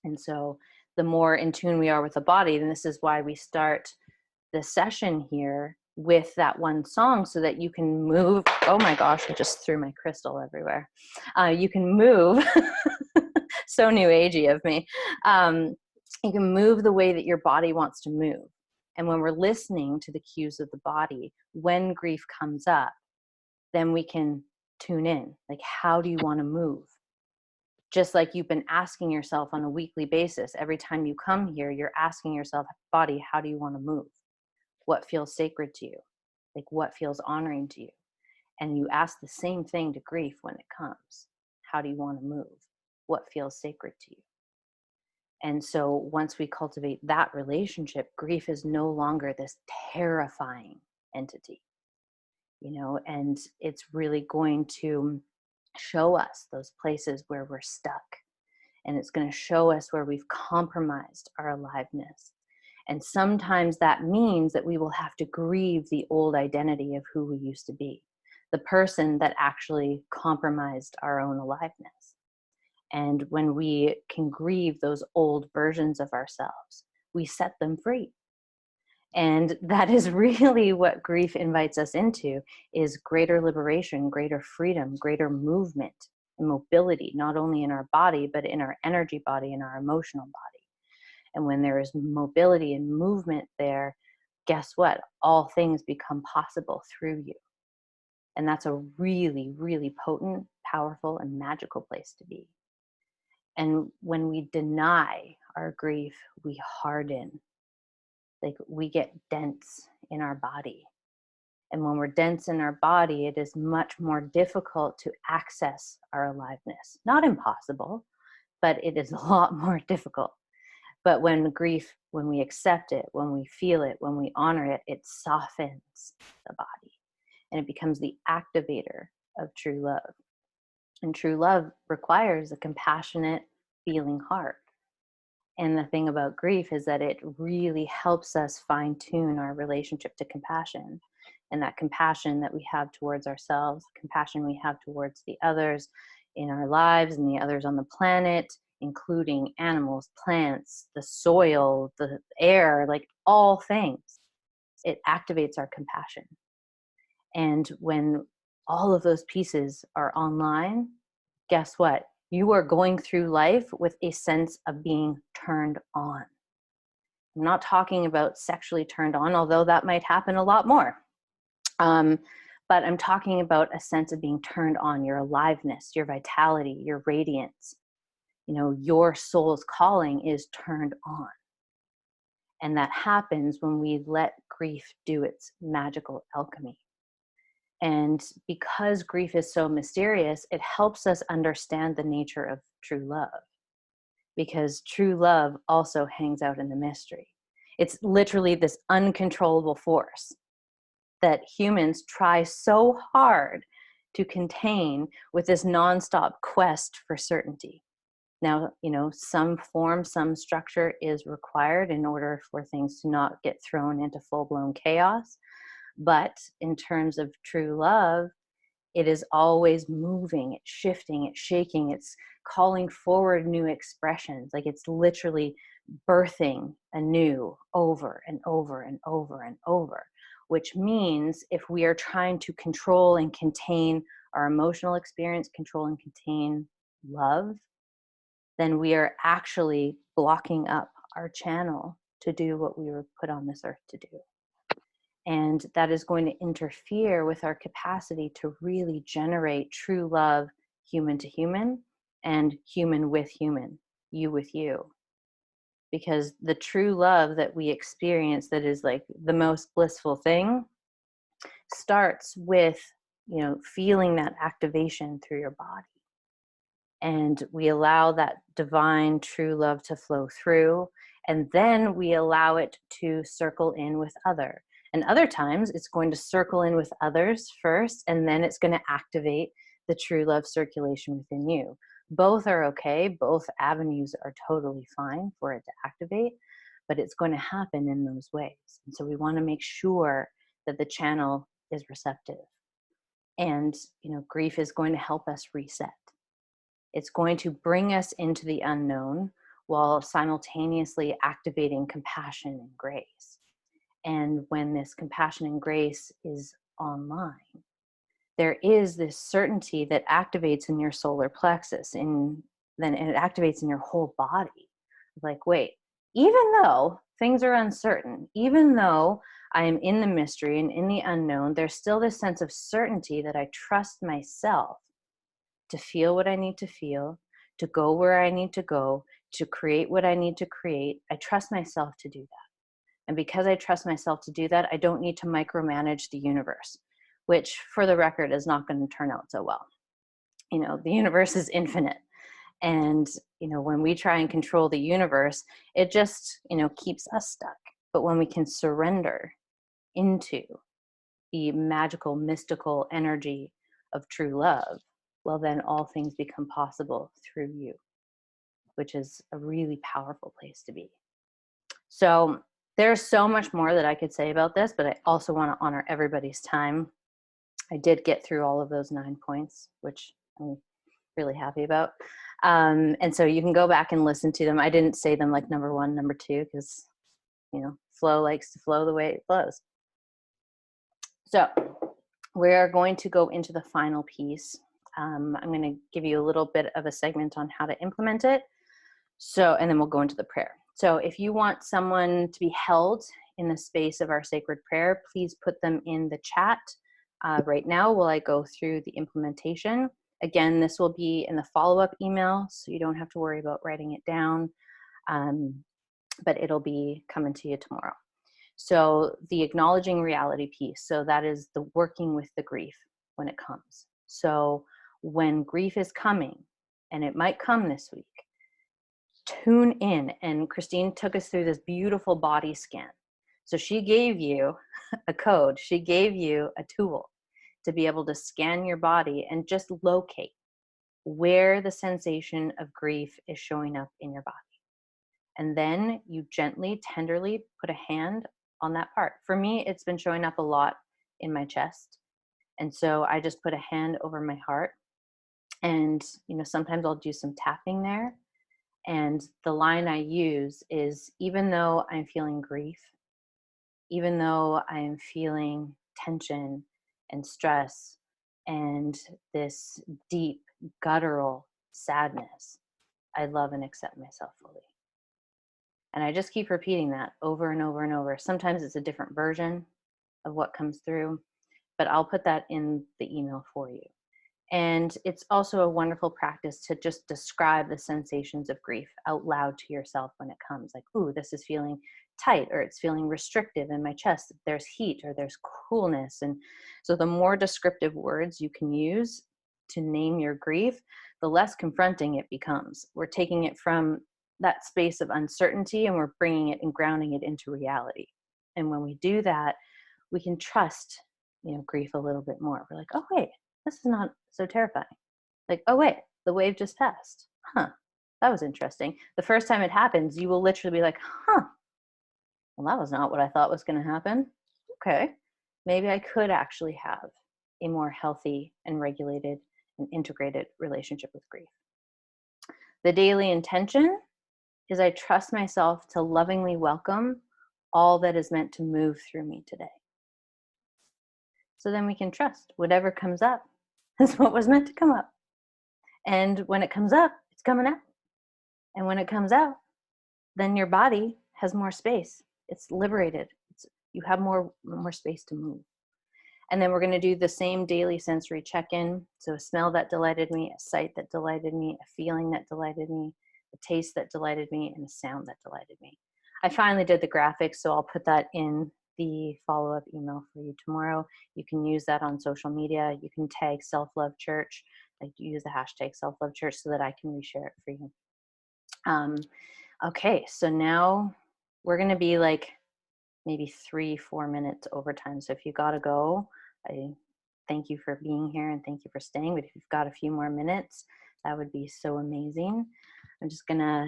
And so the more in tune we are with the body, and this is why we start the session here with that one song, so that you can move. Oh my gosh, I just threw my crystal everywhere. You can move. So new agey of me. You can move the way that your body wants to move. And when we're listening to the cues of the body, when grief comes up, then we can tune in. Like, how do you want to move? Just like you've been asking yourself on a weekly basis, every time you come here, you're asking yourself, body, how do you want to move? What feels sacred to you? Like, what feels honoring to you? And you ask the same thing to grief when it comes. How do you want to move? What feels sacred to you? And so once we cultivate that relationship, grief is no longer this terrifying entity, and it's really going to show us those places where we're stuck. And it's going to show us where we've compromised our aliveness. And sometimes that means that we will have to grieve the old identity of who we used to be, the person that actually compromised our own aliveness. And when we can grieve those old versions of ourselves, we set them free. And that is really what grief invites us into, is greater liberation, greater freedom, greater movement and mobility, not only in our body, but in our energy body and our emotional body. And when there is mobility and movement there, guess what? All things become possible through you. And that's a really, really potent, powerful, and magical place to be. And when we deny our grief, we harden. Like, we get dense in our body. And when we're dense in our body, it is much more difficult to access our aliveness. Not impossible, but it is a lot more difficult. But when we accept it, when we feel it, when we honor it, it softens the body. And it becomes the activator of true love. And true love requires a compassionate, feeling heart. And the thing about grief is that it really helps us fine-tune our relationship to compassion. And that compassion that we have towards ourselves, compassion we have towards the others in our lives and the others on the planet, including animals, plants, the soil, the air, like all things. It activates our compassion. And when all of those pieces are online, guess what? You are going through life with a sense of being turned on. I'm not talking about sexually turned on, although that might happen a lot more. But I'm talking about a sense of being turned on, your aliveness, your vitality, your radiance. Your soul's calling is turned on. And that happens when we let grief do its magical alchemy. And because grief is so mysterious, it helps us understand the nature of true love, because true love also hangs out in the mystery. It's literally this uncontrollable force that humans try so hard to contain with this nonstop quest for certainty. Now, some form, some structure is required in order for things to not get thrown into full-blown chaos. But in terms of true love, it is always moving, it's shifting, it's shaking, it's calling forward new expressions. Like it's literally birthing anew over and over and over and over, which means if we are trying to control and contain our emotional experience, control and contain love, then we are actually blocking up our channel to do what we were put on this earth to do. And that is going to interfere with our capacity to really generate true love, human to human, and human with human, you with you. Because the true love that we experience, that is like the most blissful thing, starts with, feeling that activation through your body. And we allow that divine true love to flow through, and then we allow it to circle in with other. And other times it's going to circle in with others first, and then it's going to activate the true love circulation within you. Both are okay. Both avenues are totally fine for it to activate, but it's going to happen in those ways. And so we want to make sure that the channel is receptive. And, grief is going to help us reset. It's going to bring us into the unknown while simultaneously activating compassion and grace. And when this compassion and grace is online, there is this certainty that activates in your solar plexus, and then it activates in your whole body. Like, wait, even though things are uncertain, even though I am in the mystery and in the unknown, there's still this sense of certainty that I trust myself to feel what I need to feel, to go where I need to go, to create what I need to create. I trust myself to do that. And because I trust myself to do that, I don't need to micromanage the universe, which for the record is not going to turn out so well. The universe is infinite. And, when we try and control the universe, it just, keeps us stuck. But when we can surrender into the magical, mystical energy of true love, well, then all things become possible through you, which is a really powerful place to be. So there's so much more that I could say about this, but I also want to honor everybody's time. I did get through all of those 9 points, which I'm really happy about. And so you can go back and listen to them. I didn't say them like number 1, number 2, because, flow likes to flow the way it flows. So we're going to go into the final piece. I'm going to give you a little bit of a segment on how to implement it. And then we'll go into the prayer. So if you want someone to be held in the space of our sacred prayer, please put them in the chat right now while I go through the implementation. Again, this will be in the follow-up email, so you don't have to worry about writing it down, but it'll be coming to you tomorrow. So the acknowledging reality piece, so that is the working with the grief when it comes. So when grief is coming, and it might come this week, tune in. And Christine took us through this beautiful body scan. So she gave you a code. She gave you a tool to be able to scan your body and just locate where the sensation of grief is showing up in your body. And then you gently, tenderly put a hand on that part. For me, it's been showing up a lot in my chest. And so I just put a hand over my heart. And, sometimes I'll do some tapping there. And the line I use is, even though I'm feeling grief, even though I'm feeling tension and stress and this deep guttural sadness, I love and accept myself fully. And I just keep repeating that over and over and over. Sometimes it's a different version of what comes through, but I'll put that in the email for you. And it's also a wonderful practice to just describe the sensations of grief out loud to yourself when it comes. Like, ooh, this is feeling tight or it's feeling restrictive in my chest, if there's heat or there's coolness. And so the more descriptive words you can use to name your grief, the less confronting it becomes. We're taking it from that space of uncertainty and we're bringing it and grounding it into reality. And when we do that, we can trust, grief a little bit more. We're like, oh wait, this is not so terrifying. Like, oh wait, the wave just passed. Huh, that was interesting. The first time it happens, you will literally be like, huh, well, that was not what I thought was going to happen. Okay, maybe I could actually have a more healthy and regulated and integrated relationship with grief. The daily intention is I trust myself to lovingly welcome all that is meant to move through me today. So then we can trust whatever comes up is what was meant to come up. And when it comes up, it's coming out. And when it comes out, then your body has more space. It's liberated. You have more space to move. And then we're going to do the same daily sensory check-in. So a smell that delighted me, a sight that delighted me, a feeling that delighted me, a taste that delighted me, and a sound that delighted me. I finally did the graphics, so I'll put that in the follow-up email for you tomorrow. You can use that on social media. You can tag Self-Love Church, like use the hashtag Self-Love Church so that I can reshare it for you. Okay, so now we're going to be like maybe 3-4 minutes overtime. So if you got to go, I thank you for being here and thank you for staying. But if you've got a few more minutes, that would be so amazing. I'm just going to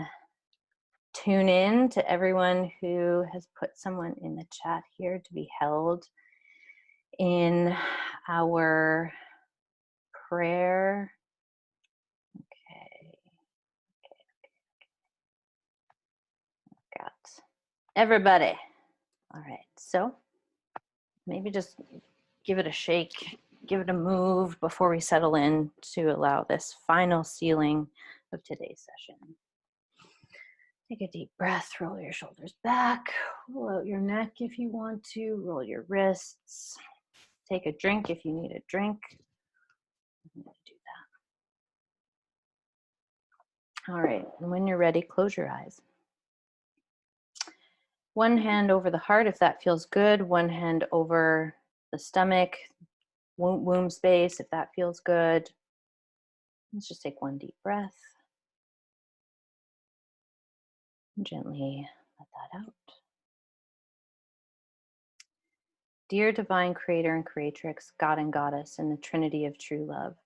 tune in to everyone who has put someone in the chat here to be held in our prayer. Okay. Got everybody. All right. So maybe just give it a shake, give it a move before we settle in to allow this final sealing of today's session. Take a deep breath, roll your shoulders back, roll out your neck if you want to, roll your wrists. Take a drink if you need a drink. I'm going to do that. All right, and when you're ready, close your eyes. One hand over the heart if that feels good, one hand over the stomach, womb space if that feels good. Let's just take one deep breath. And gently let that out. Dear Divine Creator and Creatrix, God and Goddess, and the Trinity of True Love,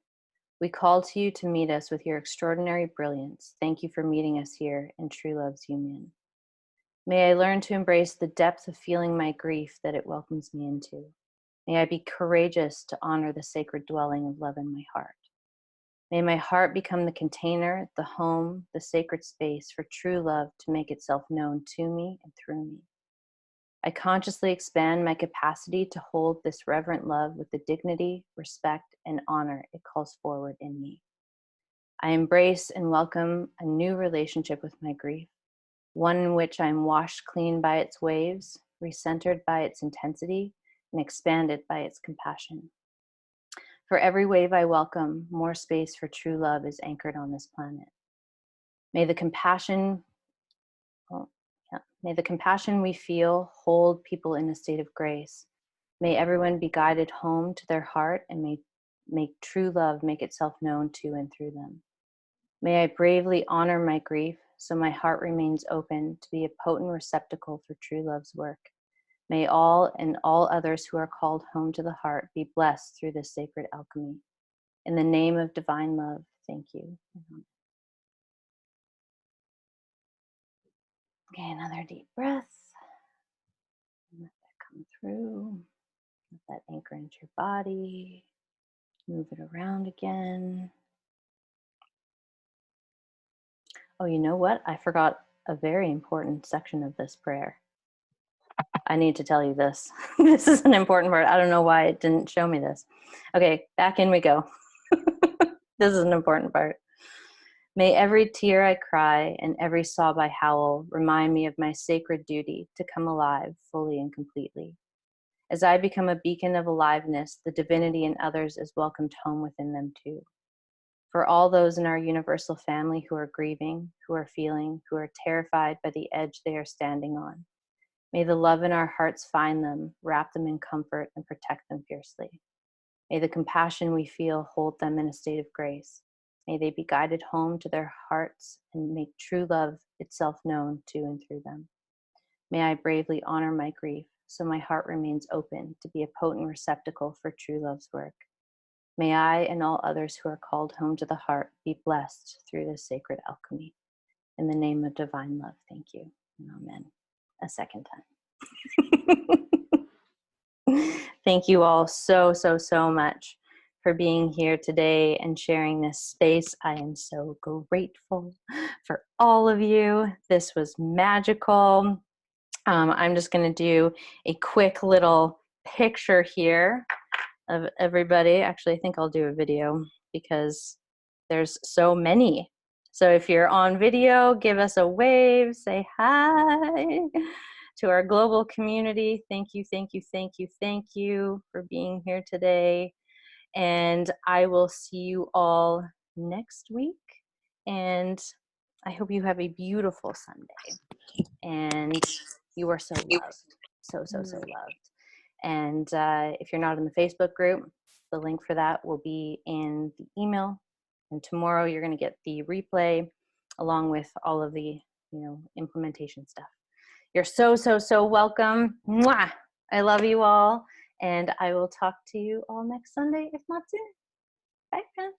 we call to you to meet us with your extraordinary brilliance. Thank you for meeting us here in True Love's union. May I learn to embrace the depth of feeling my grief that it welcomes me into. May I be courageous to honor the sacred dwelling of love in my heart. May my heart become the container, the home, the sacred space for true love to make itself known to me and through me. I consciously expand my capacity to hold this reverent love with the dignity, respect, and honor it calls forward in me. I embrace and welcome a new relationship with my grief, one in which I am washed clean by its waves, recentered by its intensity, and expanded by its compassion. For every wave I welcome, more space for true love is anchored on this planet. May the compassion we feel hold people in a state of grace. May everyone be guided home to their heart and may make true love make itself known to and through them. May I bravely honor my grief so my heart remains open to be a potent receptacle for true love's work. May all and all others who are called home to the heart be blessed through this sacred alchemy. In the name of divine love, thank you. Okay, another deep breath. Let that come through. Let that anchor into your body. Move it around again. Oh, you know what? I forgot a very important section of this prayer. I need to tell you this. This is an important part. I don't know why it didn't show me this. Okay, back in we go. This is an important part. May every tear I cry and every sob I howl remind me of my sacred duty to come alive fully and completely. As I become a beacon of aliveness, the divinity in others is welcomed home within them too. For all those in our universal family who are grieving, who are feeling, who are terrified by the edge they are standing on, May the love in our hearts find them, wrap them in comfort, and protect them fiercely. May the compassion we feel hold them in a state of grace. May they be guided home to their hearts and make true love itself known to and through them. May I bravely honor my grief, so my heart remains open to be a potent receptacle for true love's work. May I and all others who are called home to the heart be blessed through this sacred alchemy. In the name of divine love, thank you. And amen. A second time. Thank you all so much for being here today and sharing this space. I am so grateful for all of you. This was magical. I'm just going to do a quick little picture here of everybody. Actually, I think I'll do a video because there's so many. So if you're on video, give us a wave, say hi to our global community. Thank you for being here today. And I will see you all next week. And I hope you have a beautiful Sunday. And you are so loved. So loved. And if you're not in the Facebook group, the link for that will be in the email. And tomorrow you're going to get the replay along with all of the, implementation stuff. You're so welcome. Mwah! I love you all. And I will talk to you all next Sunday, if not sooner. Bye, friends.